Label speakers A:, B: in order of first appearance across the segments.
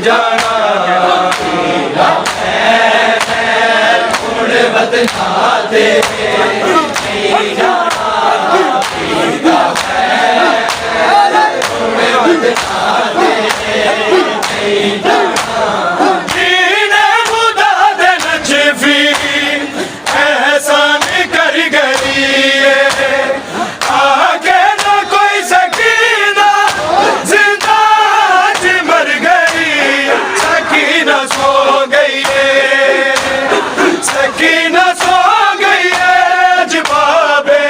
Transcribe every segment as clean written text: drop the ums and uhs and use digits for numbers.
A: जाना पीरा हुण वतना ते नहीं जाना पीरा हुण वतना ते नहीं जाना जीने खुदा दे नजफी एहसान कर गई आगे न कोई सकीना जिंदा आज मर गई सकीना सो गई सकीना सो गई जवाबे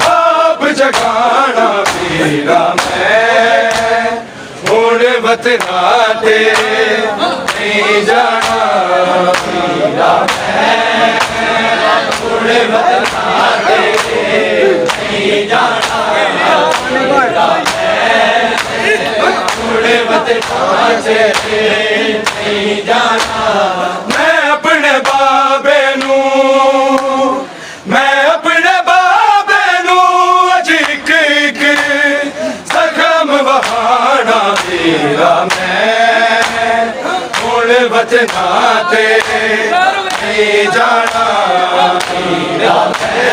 A: आप जगाना पीरा मैं हुण वतना ते नहीं जाना पीरा मैं हुण वतना ते नहीं जाना पीरा मैं हुण वतना ते नहीं जाना मैं अपने बाबे नू अज इक इक जख्म वहाना पीरा मैं हुण वतना ते नहीं जाना पीरा मैं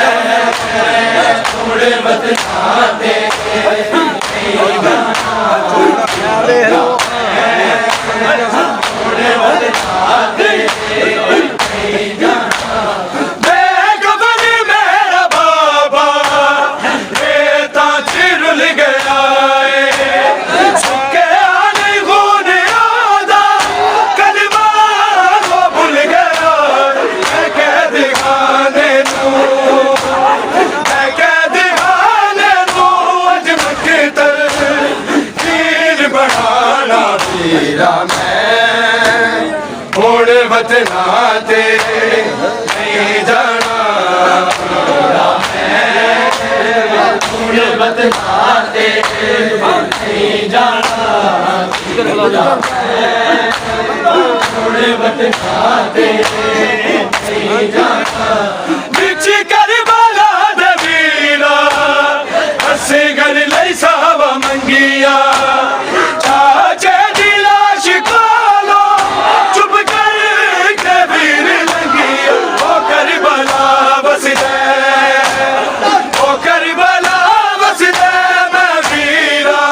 A: हुण वतना ते नहीं जाना पीरा हुण वतना ते नहीं जाना बेखबर मेरा बाबा रेता चिरुल गया सुके आने खून आदा कलमा को भूल गया मैं कह दिखाने तू अज मकतर तीर बढ़ाना पीरा मैं हुण वतना ते नहीं जाना पीरा मैं हुण वतना ते नहीं जाना पीरा मैं हुण वतना ते नहीं जाना बिच करबला दे वीरा हसे गल लई सावा मंगिया चाचे दी लाश कोलो चुप करके वीर लंगिया ओ करबला बस दे ओ करबला बस दे मैं वीरा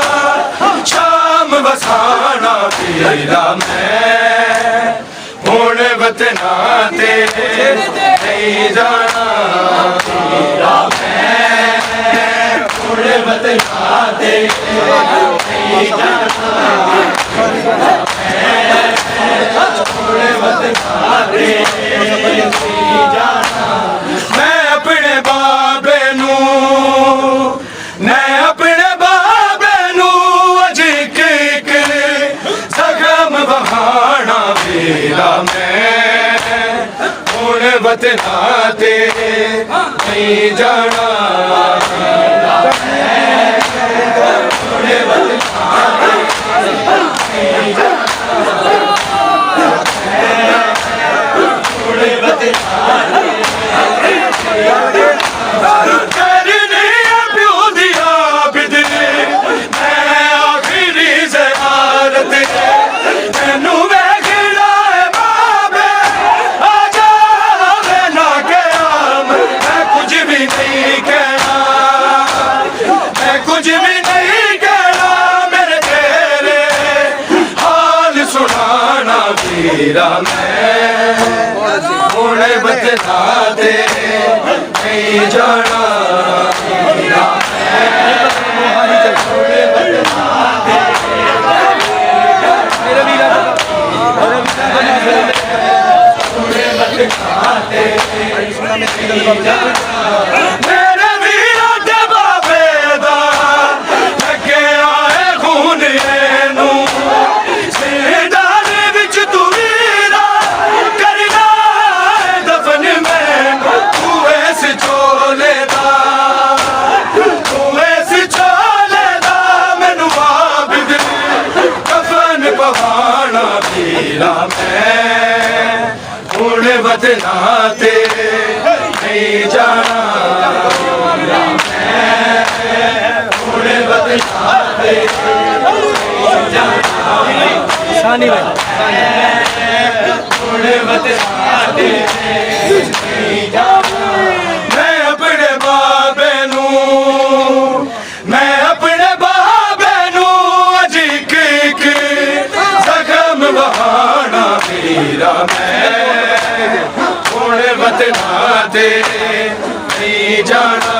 A: शाम बसाना पीरा मैं हुण वतना ते नहीं जाना पीरा मैं हुण वतना ते नहीं जाना पीरा मैं हुण वतना ते नहीं जाना मैं अपने बाबे नू अज इक इक जख्म वहाना पीरा मैं हुण वतना ते नहीं जाना पीरा मैं हुण वतना ते नहीं जाना हुण वतना ते करनी प्यो दिया बिदर मैं आखिरी ज़ियारत तेनू वेखना है बाबे आ जावे ना कयाम मैं कुछ भी नहीं कहना मैं कुछ भी नहीं कहना मेरे तेरे हाल सुनाना पीरा मैं हुण वतना ते नहीं जाना पीरा मैं हुण वतना ते मेरे वीरा दे बाबे दा लगे आए खून नू सिरदार विच तू वीरा करना दफन मैं तू इस चोले दा मैनू आबिद कफन पवाना पीरा मैं हुण वतना ते नहीं जाना पीरा मैं हुण वतना ते नहीं जाना
B: सानी भाई
A: मैं अपने बाबे नू मैं अपने बाबे नू अजी एक जख्म बहाना मेरा मैं हुण वतना ते नहीं जाना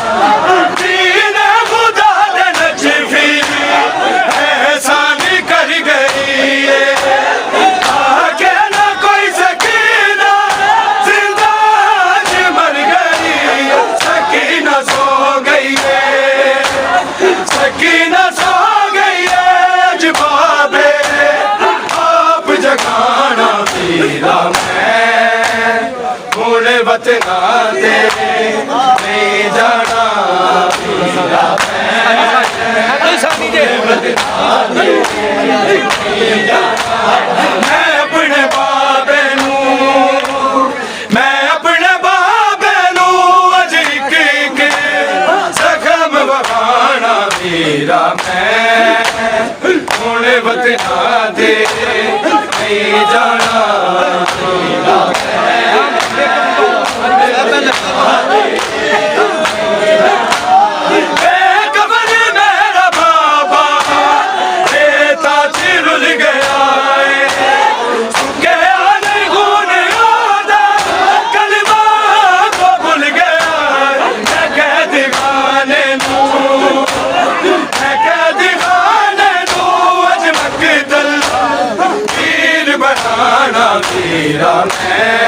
A: दीन खुदा दे नजफी एहसान कर गई है आके ना कोई सकीना जिंदा आज मर गई सकीना सो गई है सकीना सो गई है आज बाबे आप जगाना पीरा मैं हुण वतना ते नहीं जाना पीरा
B: सानी दे
A: मैं अपने बाबे नू मैं अपने बाबे नू अजी एक जख्म बहाना मेरा मैं हुण वतना ते नहीं जाना बेकबर मेरा बाबा बेटा चिरुल गया है सुखे आने खून आदा कलमा को भूल गया मैं कह दीवाने नू मैं कह दीवाने नू अज मकदल पीर बनाना तेरा मैं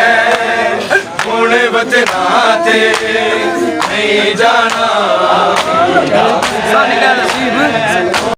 A: हुण वतना ते नहीं जाना
B: सानी का नसीब